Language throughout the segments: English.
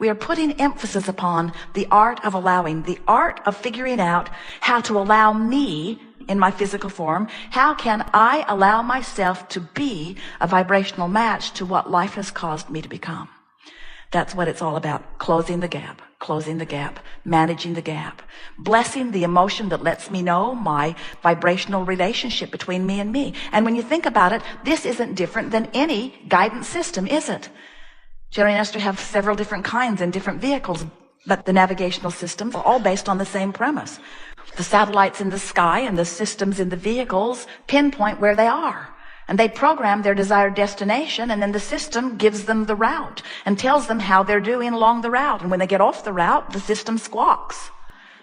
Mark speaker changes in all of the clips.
Speaker 1: We are putting emphasis upon the art of allowing, the art of figuring out how to allow me in my physical form. How can I allow myself to be a vibrational match to what life has caused me to become? That's what it's all about. Closing the gap, managing the gap, blessing the emotion that lets me know my vibrational relationship between me and me. And when you think about it, this isn't different than any guidance system, is it? Jerry and Esther have several different kinds and different vehicles, but the navigational systems are all based on the same premise. The satellites in the sky and the systems in the vehicles pinpoint where they are. And they program their desired destination, and then the system gives them the route and tells them how they're doing along the route. And when they get off the route, the system squawks.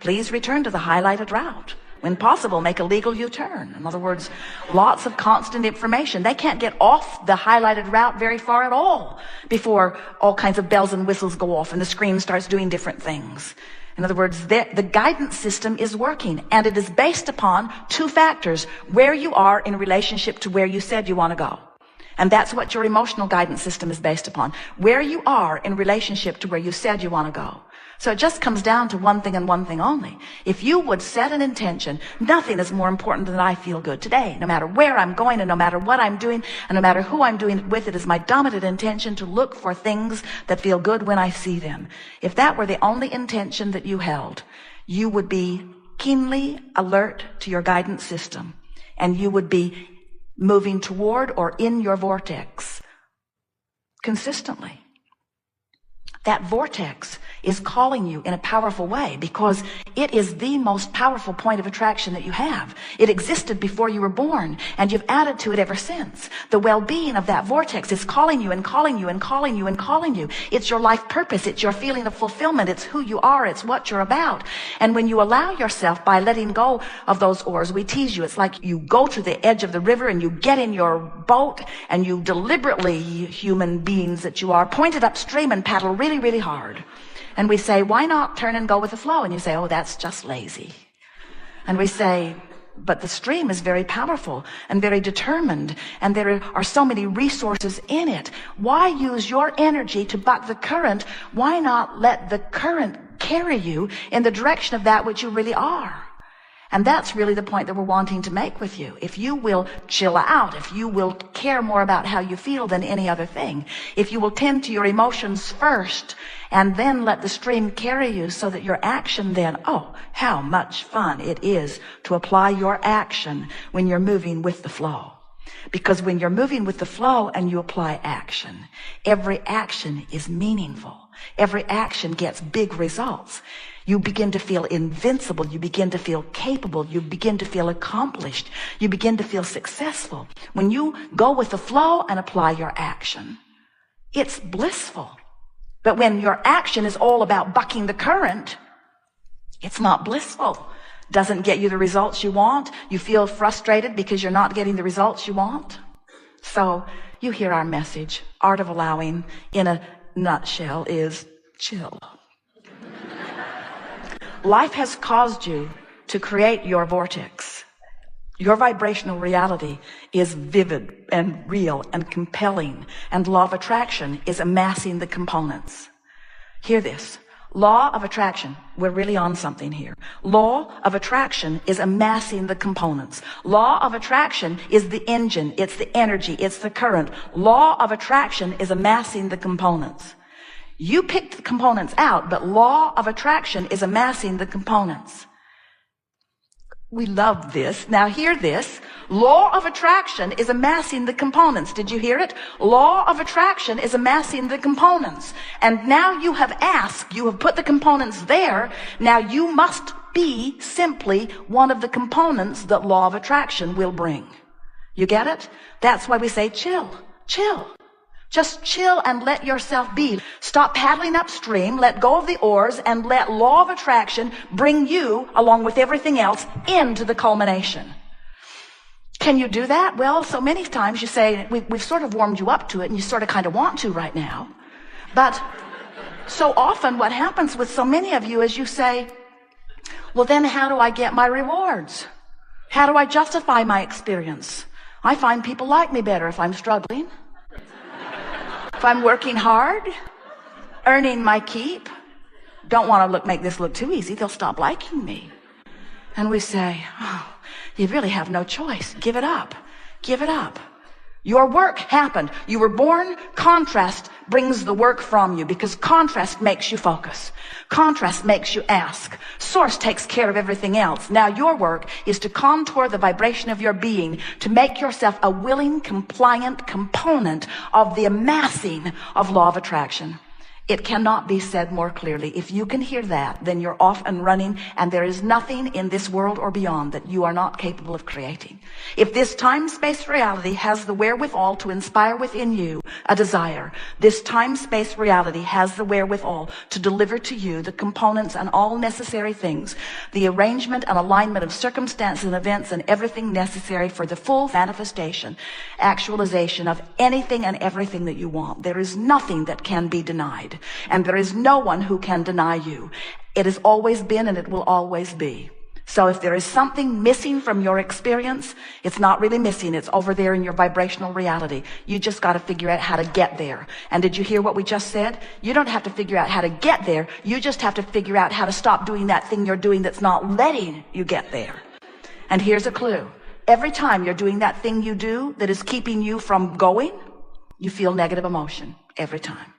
Speaker 1: Please return to the highlighted route. When possible, make a legal U-turn. In other words, lots of constant information. They can't get off the highlighted route very far at all before all kinds of bells and whistles go off and the screen starts doing different things. In other words, the guidance system is working, and it is based upon two factors: where you are in relationship to where you said you want to go. And that's what your emotional guidance system is based upon. Where you are in relationship to where you said you want to go. So it just comes down to one thing and one thing only. If you would set an intention, nothing is more important than I feel good today. No matter where I'm going and no matter what I'm doing and no matter who I'm doing it with, it is my dominant intention to look for things that feel good when I see them. If that were the only intention that you held, you would be keenly alert to your guidance system, and you would be moving toward or in your vortex consistently. That vortex is calling you in a powerful way because it is the most powerful point of attraction that you have. It existed before you were born, and you've added to it ever since. The well-being of that vortex is calling you and calling you and calling you and calling you. It's your life purpose. It's your feeling of fulfillment. It's who you are. It's what you're about. And when you allow yourself, by letting go of those oars, we tease you. It's like you go to the edge of the river and you get in your boat and you deliberately, human beings that you are, point it upstream and paddle really, really hard. And we say, why not turn and go with the flow? And you say, oh, that's just lazy. And we say, but the stream is very powerful and very determined, and there are so many resources in it. Why use your energy to buck the current? Why not let the current carry you in the direction of that which you really are? And that's really the point that we're wanting to make with you. If you will chill out, if you will care more about how you feel than any other thing, if you will tend to your emotions first and then let the stream carry you so that your action then, oh, how much fun it is to apply your action when you're moving with the flow. Because when you're moving with the flow and you apply action, every action is meaningful. Every action gets big results. You begin to feel invincible. You begin to feel capable. You begin to feel accomplished. You begin to feel successful. When you go with the flow and apply your action, it's blissful. But when your action is all about bucking the current, it's not blissful. Doesn't get you the results you want. You feel frustrated because you're not getting the results you want. So you hear our message. Art of allowing, in a nutshell, is chill. Life has caused you to create your vortex. Your vibrational reality is vivid and real and compelling, and law of attraction is amassing the components. Hear this. Law of attraction. We're really on something here. Law of attraction is amassing the components. Law of attraction is the engine. It's the energy. It's the current. Law of attraction is amassing the components. You picked the components out, but law of attraction is amassing the components. We love this. Now hear this. Law of attraction is amassing the components. Did you hear it? Law of attraction is amassing the components. And now you have asked, you have put the components there. Now you must be simply one of the components that law of attraction will bring. You get it? That's why we say chill, chill. Just chill and let yourself be. Stop paddling upstream, let go of the oars, and let law of attraction bring you, along with everything else, into the culmination. Can you do that? Well, so many times you say, we've sort of warmed you up to it, and you sort of kind of want to right now. But so often what happens with so many of you is you say, well, then how do I get my rewards? How do I justify my experience? I find people like me better if I'm struggling. If I'm working hard, earning my keep. Don't want to make this look too easy. They'll stop liking me. And we say, oh, you really have no choice. Give it up. Give it up. Your work happened. You were born. Contrast brings the work from you because contrast makes you focus. Contrast makes you ask. Source takes care of everything else. Now your work is to contour the vibration of your being, to make yourself a willing, compliant component of the amassing of law of attraction. It cannot be said more clearly. If you can hear that, then you're off and running, and there is nothing in this world or beyond that you are not capable of creating. If this time-space reality has the wherewithal to inspire within you a desire, this time-space reality has the wherewithal to deliver to you the components and all necessary things, the arrangement and alignment of circumstances and events and everything necessary for the full manifestation, actualization of anything and everything that you want. There is nothing that can be denied. And there is no one who can deny you. It has always been and it will always be. So if there is something missing from your experience, it's not really missing. It's over there in your vibrational reality. You just got to figure out how to get there. And did you hear what we just said? You don't have to figure out how to get there. You just have to figure out how to stop doing that thing you're doing that's not letting you get there. And here's a clue. Every time you're doing that thing you do that is keeping you from going, you feel negative emotion every time.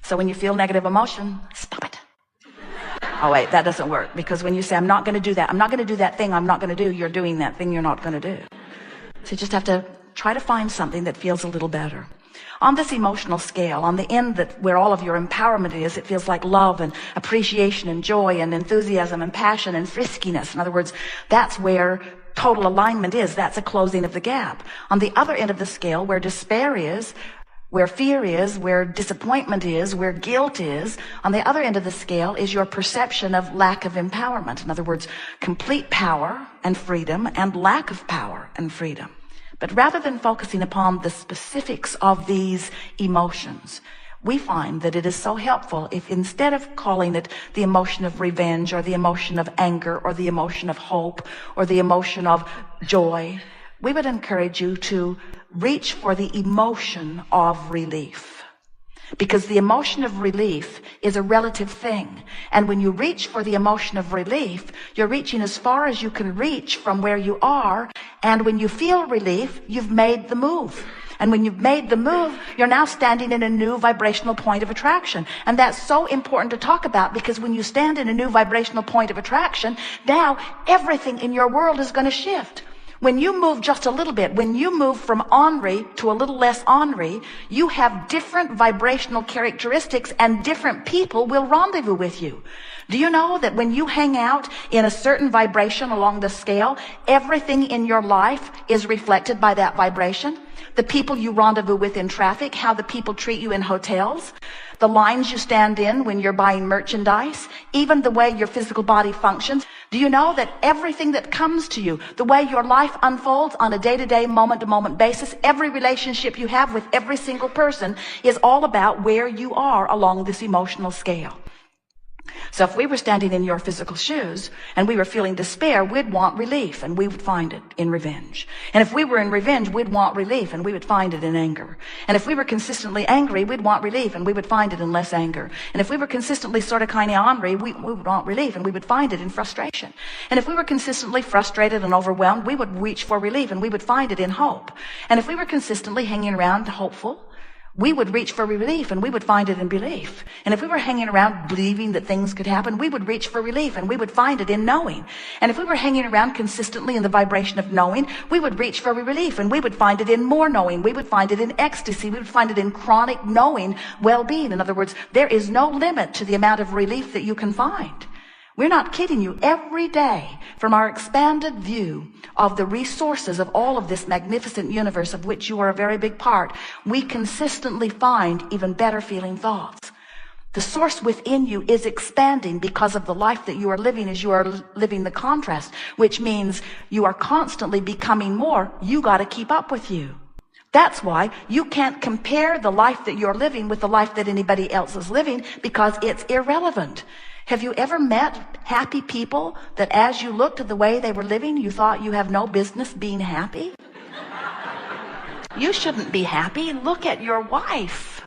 Speaker 1: So when you feel negative emotion, stop it. Oh wait, that doesn't work, because when you say, I'm not going to do that, I'm not going to do that thing I'm not going to do, you're doing that thing you're not going to do. So you just have to try to find something that feels a little better. On this emotional scale, on the end where all of your empowerment is, it feels like love and appreciation and joy and enthusiasm and passion and friskiness. In other words, that's where total alignment is. That's a closing of the gap. On the other end of the scale, where despair is, where fear is, where disappointment is, where guilt is, on the other end of the scale is your perception of lack of empowerment. In other words, complete power and freedom and lack of power and freedom. But rather than focusing upon the specifics of these emotions, we find that it is so helpful if instead of calling it the emotion of revenge or the emotion of anger or the emotion of hope or the emotion of joy, we would encourage you to reach for the emotion of relief. Because the emotion of relief is a relative thing. And when you reach for the emotion of relief, you're reaching as far as you can reach from where you are. And when you feel relief, you've made the move. And when you've made the move, you're now standing in a new vibrational point of attraction. And that's so important to talk about, because when you stand in a new vibrational point of attraction, now everything in your world is going to shift. When you move just a little bit, when you move from ornery to a little less ornery, you have different vibrational characteristics and different people will rendezvous with you. Do you know that when you hang out in a certain vibration along the scale, everything in your life is reflected by that vibration? The people you rendezvous with in traffic, how the people treat you in hotels, the lines you stand in when you're buying merchandise, even the way your physical body functions. Do you know that everything that comes to you, the way your life unfolds on a day-to-day, moment-to-moment basis, every relationship you have with every single person is all about where you are along this emotional scale? So if we were standing in your physical shoes and we were feeling despair, we'd want relief, and we would find it in revenge. And if we were in revenge, we'd want relief, and we would find it in anger. And if we were consistently angry, we'd want relief, and we would find it in less anger. And if we were consistently sort of kind of ornery, we would want relief, and we would find it in frustration. And if we were consistently frustrated and overwhelmed, we would reach for relief, and we would find it in hope. And if we were consistently hanging around hopeful, we would reach for relief, and we would find it in belief. And if we were hanging around believing that things could happen, we would reach for relief, and we would find it in knowing. And if we were hanging around consistently in the vibration of knowing, we would reach for relief, and we would find it in more knowing. We would find it in ecstasy. We would find it in chronic knowing well-being. In other words, there is no limit to the amount of relief that you can find. We're not kidding you. Every day, from our expanded view of the resources of all of this magnificent universe of which you are a very big part, we consistently find even better feeling thoughts. The source within you is expanding because of the life that you are living as you are living the contrast, which means you are constantly becoming more. You got to keep up with you. That's why you can't compare the life that you're living with the life that anybody else is living, because it's irrelevant. Have you ever met happy people that as you looked at the way they were living, you thought you have no business being happy? You shouldn't be happy. Look at your wife.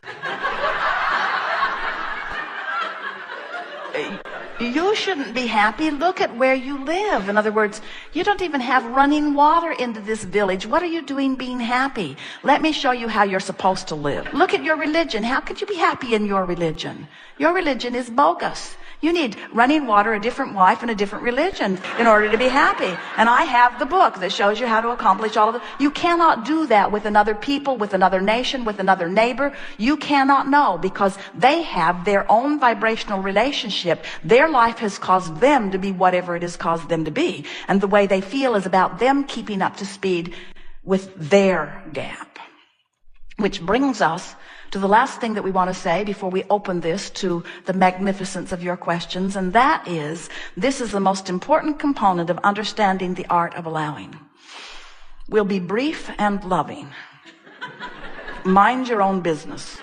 Speaker 1: you shouldn't be happy. Look at where you live. In other words, you don't even have running water into this village. What are you doing being happy? Let me show you how you're supposed to live. Look at your religion. How could you be happy in your religion? Your religion is bogus. You need running water, a different wife, and a different religion in order to be happy. And I have the book that shows you how to accomplish all of it. You cannot do that with another people, with another nation, with another neighbor. You cannot know, because they have their own vibrational relationship. Their life has caused them to be whatever it has caused them to be. And the way they feel is about them keeping up to speed with their gap. Which brings us to the last thing that we want to say before we open this to the magnificence of your questions, and that is, this is the most important component of understanding the art of allowing. We'll be brief and loving. Mind your own business.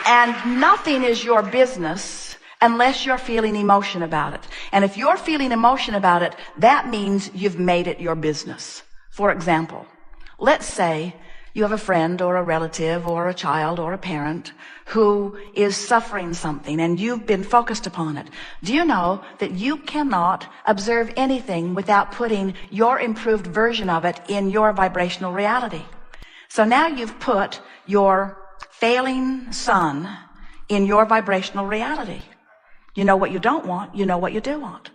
Speaker 1: And nothing is your business unless you're feeling emotion about it. And if you're feeling emotion about it, that means you've made it your business. For example, let's say you have a friend or a relative or a child or a parent who is suffering something and you've been focused upon it. Do you know that you cannot observe anything without putting your improved version of it in your vibrational reality? So now you've put your failing son in your vibrational reality. You know what you don't want, you know what you do want.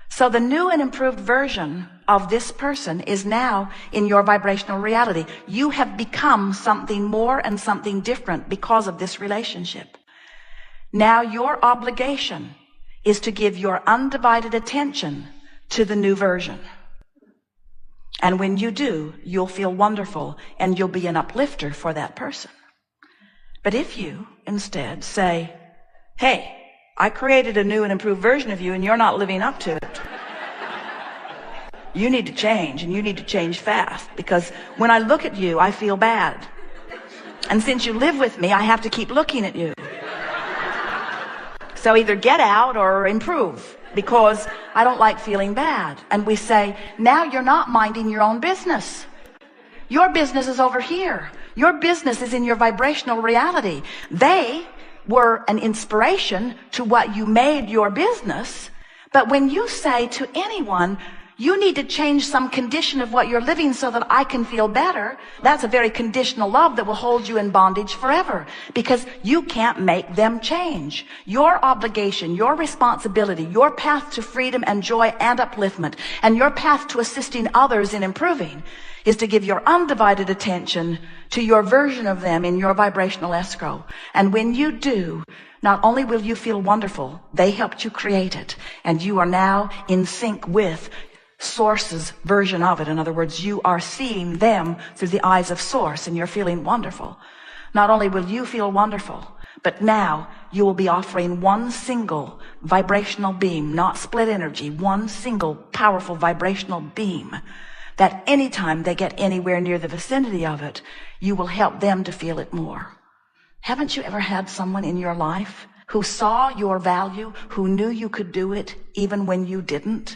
Speaker 1: So the new and improved version of this person is now in your vibrational reality. You have become something more and something different because of this relationship. Now your obligation is to give your undivided attention to the new version. And when you do, you'll feel wonderful and you'll be an uplifter for that person. But if you instead say, hey, I created a new and improved version of you and you're not living up to it. You need to change, and you need to change fast, because when I look at you, I feel bad. And since you live with me, I have to keep looking at you. So either get out or improve, because I don't like feeling bad. And we say, now you're not minding your own business. Your business is over here. Your business is in your vibrational reality. They were an inspiration to what you made your business. But when you say to anyone, you need to change some condition of what you're living so that I can feel better, that's a very conditional love that will hold you in bondage forever, because you can't make them change. Your obligation, your responsibility, your path to freedom and joy and upliftment, and your path to assisting others in improving is to give your undivided attention to your version of them in your vibrational escrow. And when you do, not only will you feel wonderful, they helped you create it, and you are now in sync with Source's version of it. In other words, you are seeing them through the eyes of Source, and you're feeling wonderful. Not only will you feel wonderful, but now you will be offering one single vibrational beam, not split energy, one single powerful vibrational beam, that anytime they get anywhere near the vicinity of it, you will help them to feel it more. Haven't you ever had someone in your life who saw your value, who knew you could do it even when you didn't?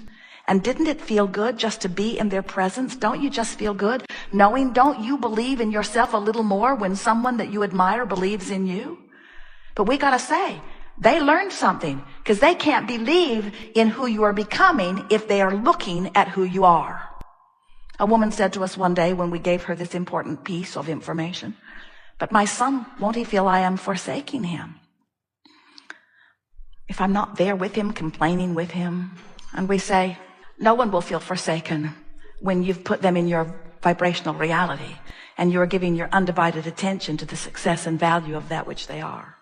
Speaker 1: And didn't it feel good just to be in their presence? Don't you just feel good knowing, don't you believe in yourself a little more when someone that you admire believes in you? But we gotta say, they learned something, because they can't believe in who you are becoming if they are looking at who you are. A woman said to us one day when we gave her this important piece of information, but my son, won't he feel I am forsaking him? If I'm not there with him, complaining with him? And we say, no one will feel forsaken when you've put them in your vibrational reality and you're giving your undivided attention to the success and value of that which they are.